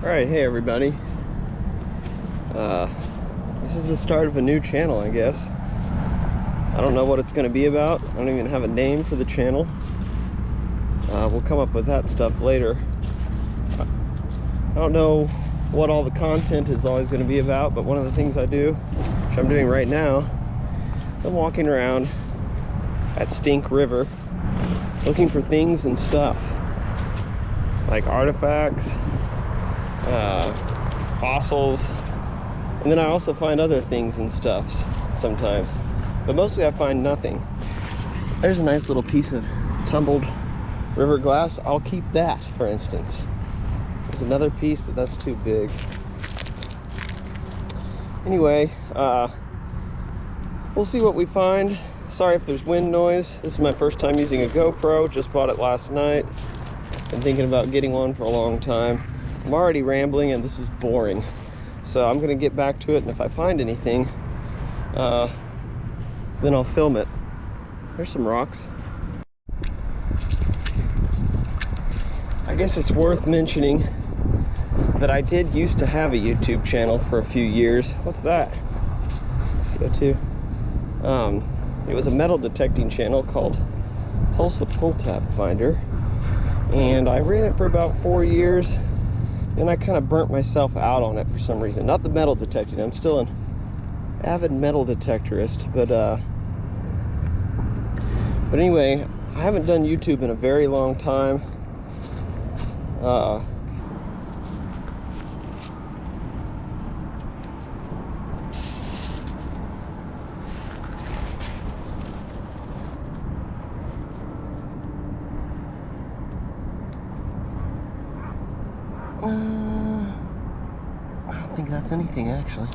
Alright, hey everybody. This is the start of a new channel, I guess. I don't know what it's going to be about. I don't even have a name for the channel. We'll come up with that stuff later. I don't know what all the content is always going to be about, but one of the things I do, which I'm doing right now, is I'm walking around at Stink River looking for things and stuff like artifacts, fossils, and then I also find other things and stuffs sometimes, but mostly I find nothing. There's a nice little piece of tumbled river glass. I'll keep that, for instance. There's another piece, but that's too big. Anyway, we'll see what we find. Sorry if there's wind noise. This is my first time using a GoPro. Just bought it last night. Been thinking about getting one for a long time. I'm already rambling and this is boring. So I'm gonna get back to it, and if I find anything, then I'll film it. There's some rocks. I guess it's worth mentioning that I did used to have a YouTube channel for a few years. What's that? CO2. It was a metal detecting channel called Tulsa Pull Tab Finder, and I ran it for about 4 years. Then I kind of burnt myself out on it for some reason. Not the metal detecting. I'm still an avid metal detectorist, but anyway, I haven't done YouTube in a very long time. I don't think that's anything, actually.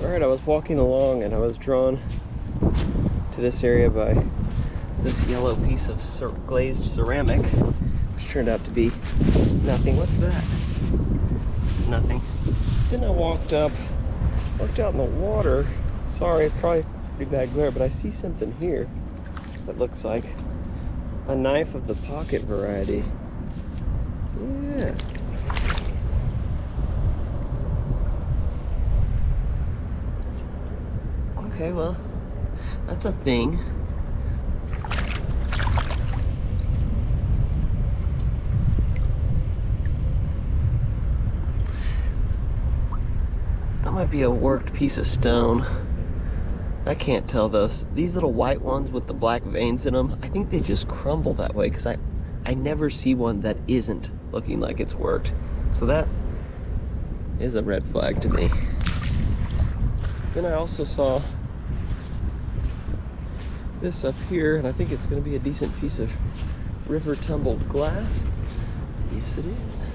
Alright, I was walking along and I was drawn to this area by this yellow piece of glazed ceramic, which turned out to be nothing. What's that? It's nothing. Then I walked out in the water. Sorry, it's probably pretty bad glare, but I see something here that looks like a knife of the pocket variety. Yeah. Okay, well, that's a thing. That might be a worked piece of stone. I can't tell those. These little white ones with the black veins in them, I think they just crumble that way, because I never see one that isn't looking like it's worked. So that is a red flag to me. Then I also saw this up here, and I think it's going to be a decent piece of river tumbled glass. Yes, it is.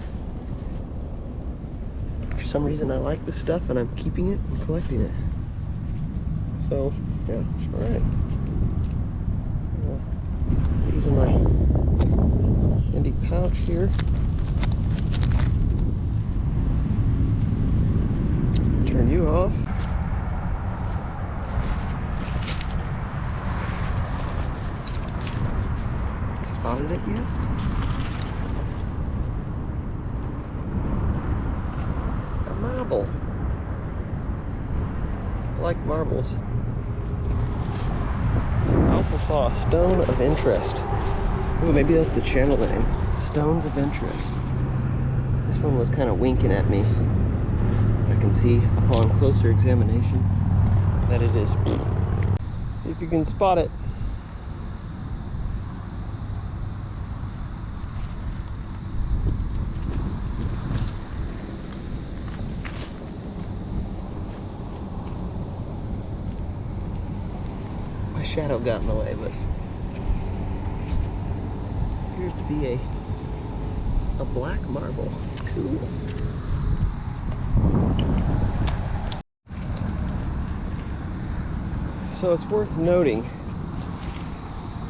For some reason I like this stuff and I'm keeping it and collecting it. So, yeah, alright. Using my handy pouch here. Turn you off. Spotted it yet? A marble. I like marbles. I also saw a stone of interest. Ooh, maybe that's the channel name. Stones of interest. This one was kind of winking at me. I can see upon closer examination that it is. See if you can spot it. My shadow got in the way, but appears to be a black marble. Cool. So it's worth noting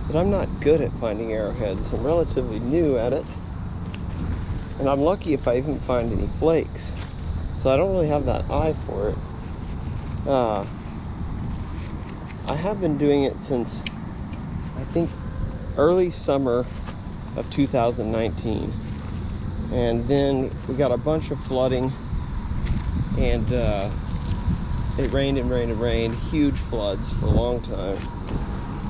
that I'm not good at finding arrowheads. I'm relatively new at it, and I'm lucky if I even find any flakes. So I don't really have that eye for it. I have been doing it since, I think, early summer of 2019. And then we got a bunch of flooding, and it rained and rained and rained, huge floods for a long time.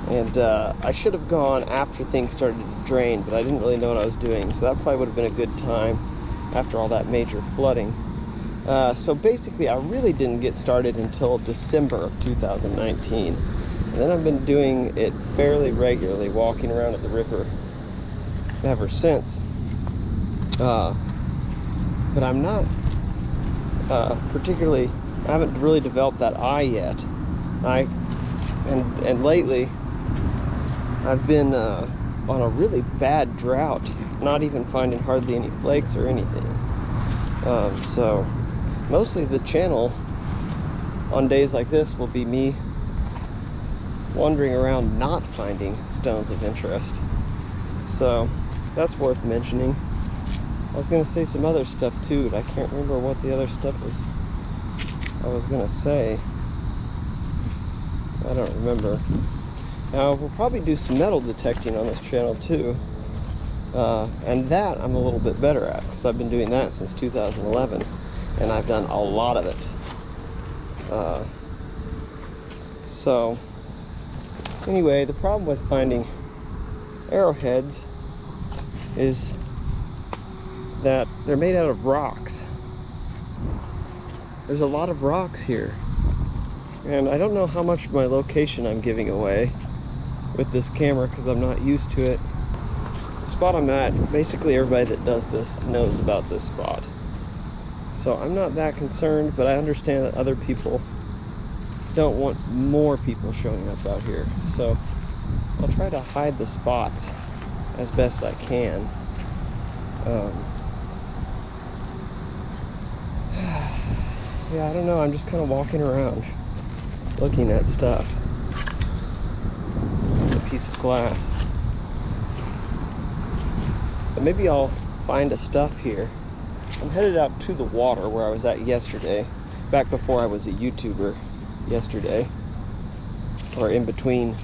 And I should have gone after things started to drain, but I didn't really know what I was doing, so that probably would have been a good time after all that major flooding. So basically, I really didn't get started until December of 2019. And then I've been doing it fairly regularly, walking around at the river ever since. But I'm not particularly, I haven't really developed that eye yet. And lately, I've been on a really bad drought, not even finding hardly any flakes or anything. So mostly the channel on days like this will be me wandering around not finding stones of interest. So that's worth mentioning. I was going to say some other stuff too, but I can't remember what the other stuff was I was going to say. I don't remember. Now, we'll probably do some metal detecting on this channel too. And that I'm a little bit better at, because I've been doing that since 2011, and I've done a lot of it. So, anyway, the problem with finding arrowheads is that they're made out of rocks. There's a lot of rocks here, and I don't know how much of my location I'm giving away with this camera because I'm not used to it. The spot I'm at, basically everybody that does this knows about this spot, so I'm not that concerned, but I understand that other people don't want more people showing up out here, so I'll try to hide the spots as best I can. Yeah, I don't know, I'm just kind of walking around looking at stuff. It's a piece of glass. But maybe I'll find a stuff here. I'm headed out to the water where I was at yesterday, back before I was a YouTuber yesterday, or in between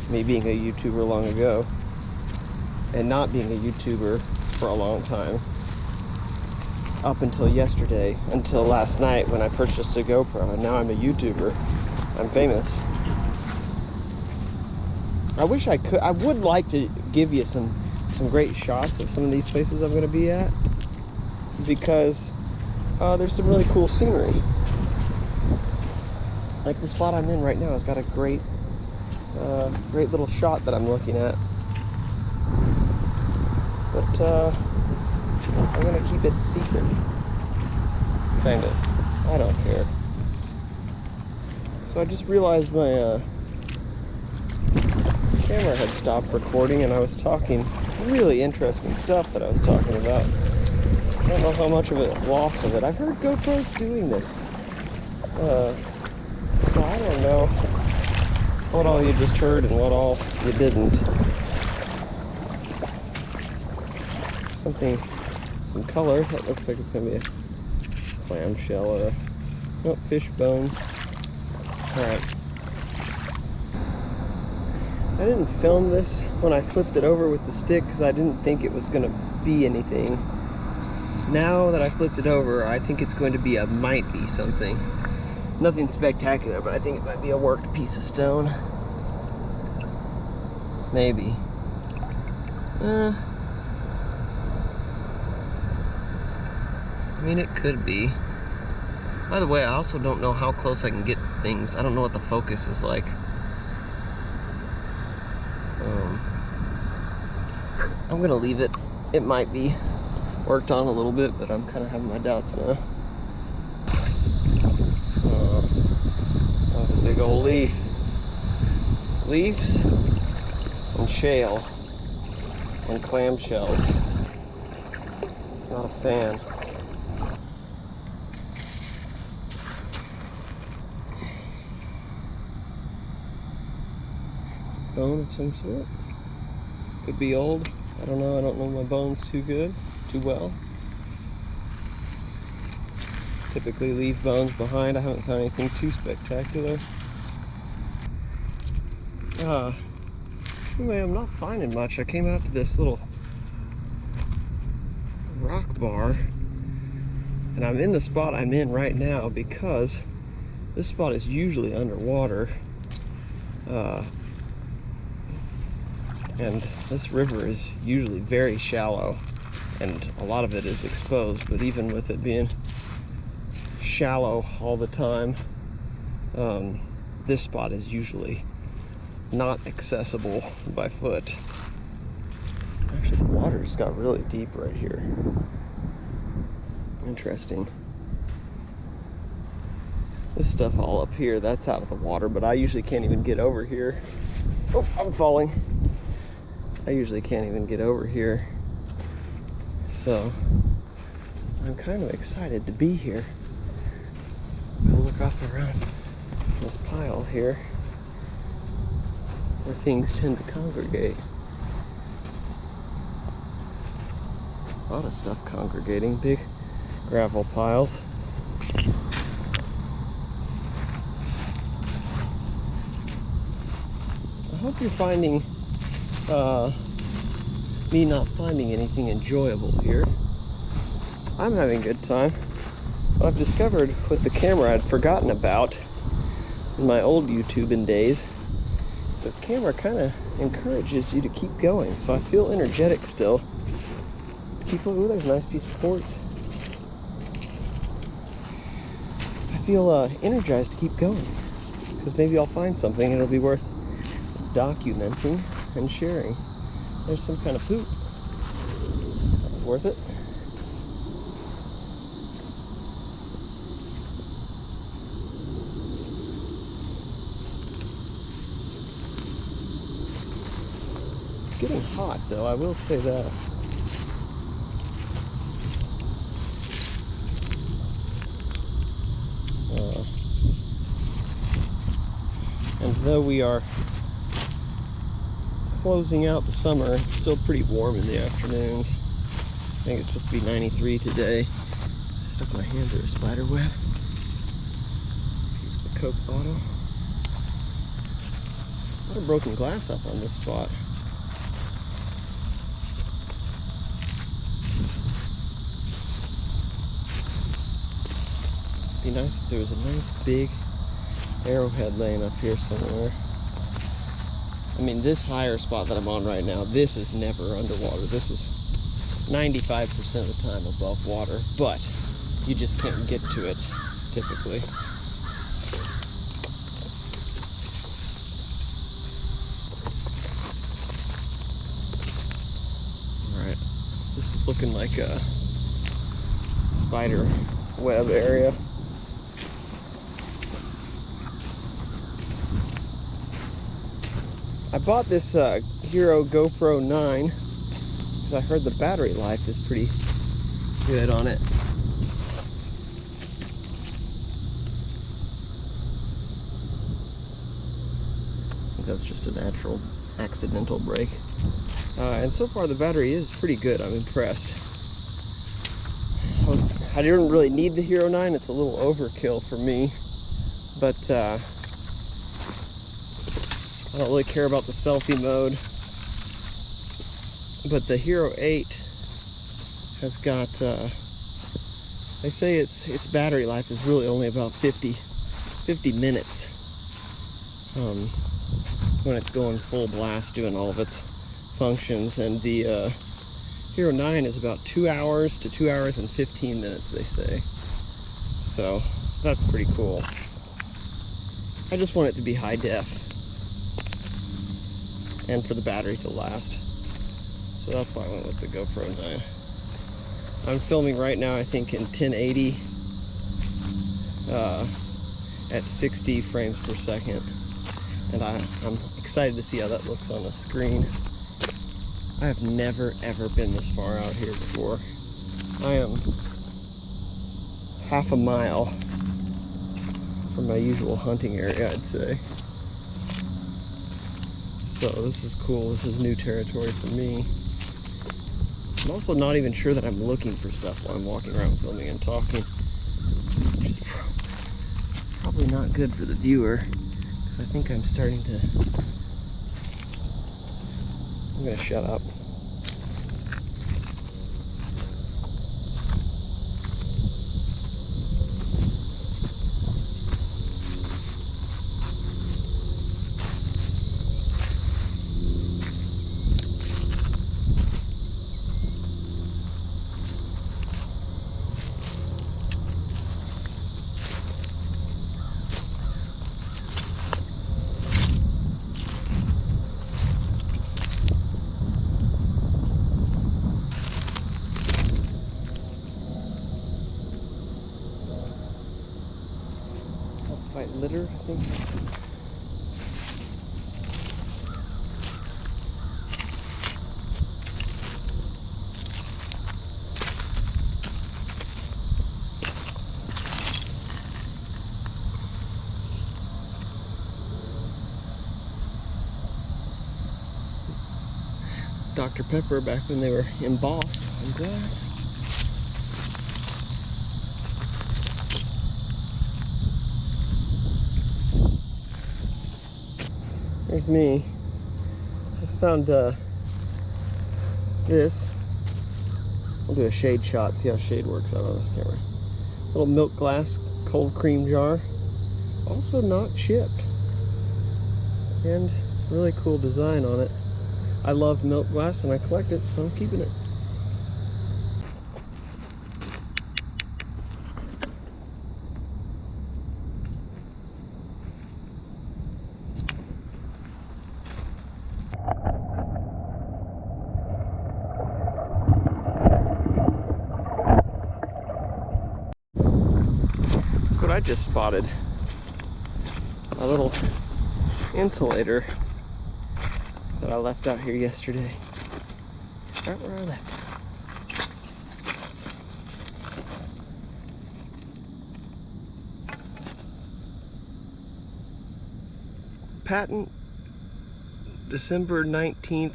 me being a YouTuber long ago and not being a YouTuber for a long time. Up until yesterday, until last night when I purchased a GoPro, and now I'm a YouTuber. I'm famous. I wish I could. I would like to give you some great shots of some of these places I'm going to be at, because there's some really cool scenery. Like the spot I'm in right now has got a great little shot that I'm looking at. But I'm gonna keep it secret. Kind of. I don't care. So I just realized my camera had stopped recording, and I was talking really interesting stuff that I was talking about. I don't know how much of it lost of it. I've heard GoPros doing this. So I don't know what all you just heard and what all you didn't. Some color that looks like it's gonna be a clamshell or a nope, fish bones. Alright. I didn't film this when I flipped it over with the stick because I didn't think it was gonna be anything. Now that I flipped it over, I think it's going to be might be something. Nothing spectacular, but I think it might be a worked piece of stone. Maybe. I mean, it could be. By the way, I also don't know how close I can get things. I don't know what the focus is like. I'm gonna leave it. It might be worked on a little bit, but I'm kind of having my doubts now. That was a big old leaf. Leaves and shale and clamshells. Not a fan. Bone of some sort. Could be old. I don't know. I don't know my bones too well. Typically leave bones behind. I haven't found anything too spectacular. Anyway, I'm not finding much. I came out to this little rock rock bar. And I'm in the spot I'm in right now because this spot is usually underwater. And this river is usually very shallow, and a lot of it is exposed, but even with it being shallow all the time, this spot is usually not accessible by foot. Actually, the water's got really deep right here. Interesting. This stuff all up here, that's out of the water, but I usually can't even get over here. Oh, I'm falling. I usually can't even get over here. So, I'm kind of excited to be here. I'll look off around this pile here where things tend to congregate. A lot of stuff congregating, big gravel piles. I hope you're finding me not finding anything enjoyable here. I'm having a good time. What I've discovered with the camera I'd forgotten about in my old YouTubing days, the camera kind of encourages you to keep going, so I feel energetic still. Keep looking. Ooh, there's a nice piece of quartz. I feel energized to keep going, because maybe I'll find something and it'll be worth documenting and sharing. There's some kind of poop. That's worth it. It's getting hot though, I will say that. And though we are closing out the summer, it's still pretty warm in the afternoons. I think it's supposed to be 93 today. Stuck my hand through a spider web. Piece of a Coke bottle. A lot of broken glass up on this spot. It'd be nice if there was a nice big arrowhead laying up here somewhere. I mean, this higher spot that I'm on right now, this is never underwater. This is 95% of the time above water, but you just can't get to it typically. Alright, this is looking like a spider web area. I bought this Hero GoPro 9 because I heard the battery life is pretty good on it. I think that's just a natural accidental break. And so far the battery is pretty good. I'm impressed. I didn't really need the Hero 9. It's a little overkill for me, but I don't really care about the selfie mode. But the Hero 8 has got, they say its battery life is really only about 50 minutes when it's going full blast doing all of its functions. And the Hero 9 is about 2 hours to 2 hours and 15 minutes, they say. So that's pretty cool. I just want it to be high def and for the battery to last. So that's why I went with the GoPro 9. I'm filming right now, I think in 1080 at 60 frames per second. And I'm excited to see how that looks on the screen. I have never ever been this far out here before. I am half a mile from my usual hunting area, I'd say. So this is cool. This is new territory for me. I'm also not even sure that I'm looking for stuff while I'm walking around filming and talking, which is probably not good for the viewer, because I think I'm starting to... I'm gonna shut up. litter, I think. Dr. Pepper back when they were embossed on glass. There's me. Just found this. I'll do a shade shot, see how shade works out on this camera. Little milk glass cold cream jar. Also not chipped. And really cool design on it. I love milk glass and I collect it, so I'm keeping it. Look what I just spotted. A little insulator that I left out here yesterday. Right where I left it. Patent December 19th,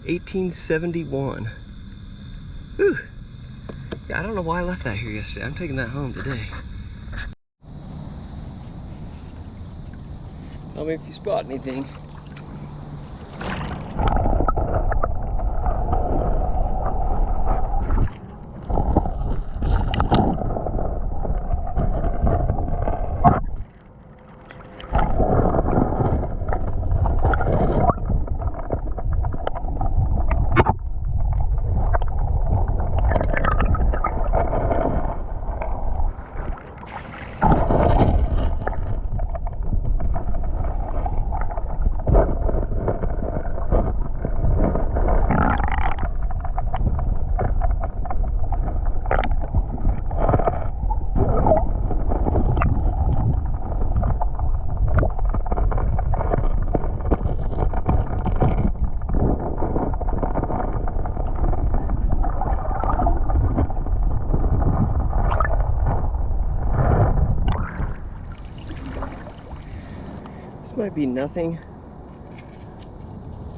1871. Whew. Yeah, I don't know why I left that here yesterday. I'm taking that home today. Tell me if you spot anything. This might be nothing,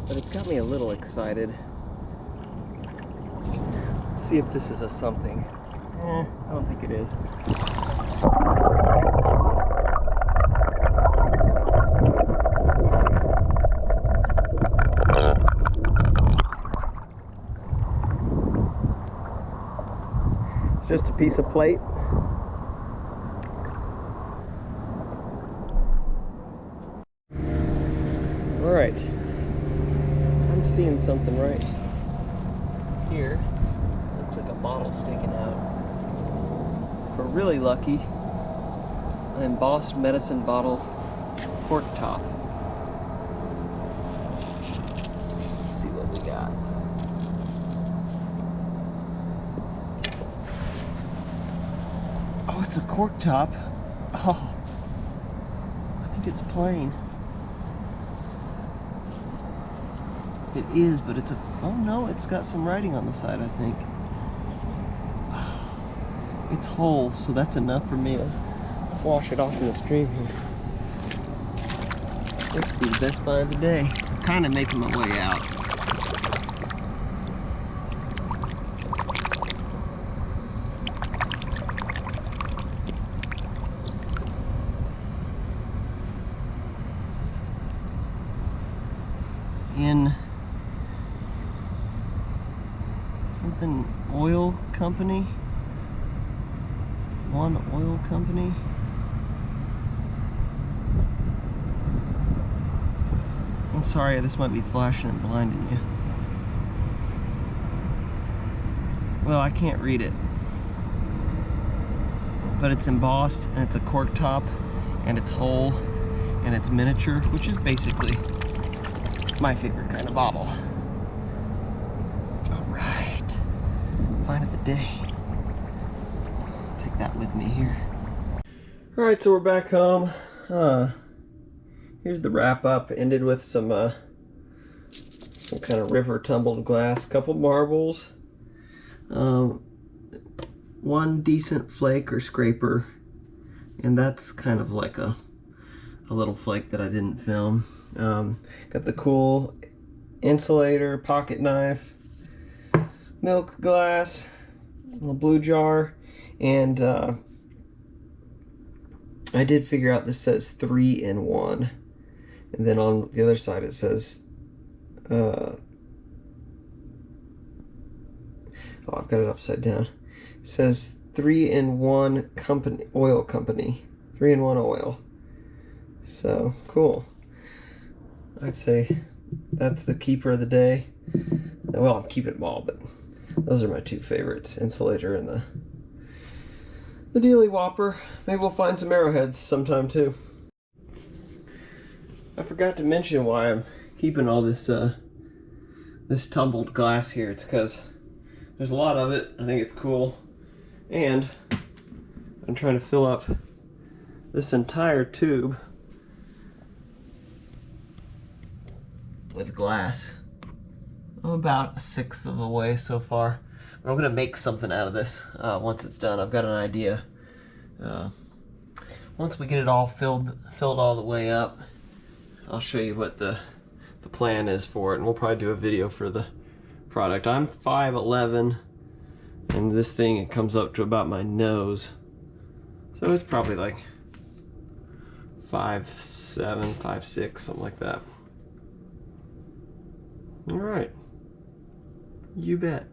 but it's got me a little excited. Let's see if this is a something. I don't think it is. It's just a piece of plate. Alright, I'm seeing something right here. Looks like a bottle sticking out. If we're really lucky, an embossed medicine bottle cork top. Let's see what we got. Oh, it's a cork top. Oh, I think it's plain. It is, but it's a, oh no, it's got some writing on the side, I think. It's whole, so that's enough for me. Let's wash it off in the stream here. This will be the best buy of the day. I'm kind of making my way out. In something oil company, one oil company. I'm sorry, this might be flashing and blinding you. Well, I can't read it, but it's embossed and it's a cork top and it's whole and it's miniature, which is basically my favorite kind of bottle. Find of the day. Take that with me here. Alright, so we're back home. Here's the wrap up. Ended with some kind of river tumbled glass, couple marbles, one decent flake or scraper, and that's kind of like a little flake that I didn't film. Got the cool insulator, pocket knife, milk glass, a little blue jar, and I did figure out this says 3-in-1, and then on the other side it says oh, I've got it upside down. It says 3-in-1 company, oil company, 3-in-1 oil. So cool. I'd say that's the keeper of the day. Well, I'm keeping them all, but those are my two favorites: insulator and the Dealy Whopper. Maybe we'll find some arrowheads sometime too. I forgot to mention why I'm keeping all this this tumbled glass here. It's because there's a lot of it. I think it's cool, and I'm trying to fill up this entire tube with glass. I'm about 1/6 of the way so far. But I'm gonna make something out of this once it's done. I've got an idea. Once we get it all filled all the way up, I'll show you what the plan is for it, and we'll probably do a video for the product. I'm 5'11", and this thing, it comes up to about my nose, so it's probably like 5'7", 5'6", something like that. All right, you bet.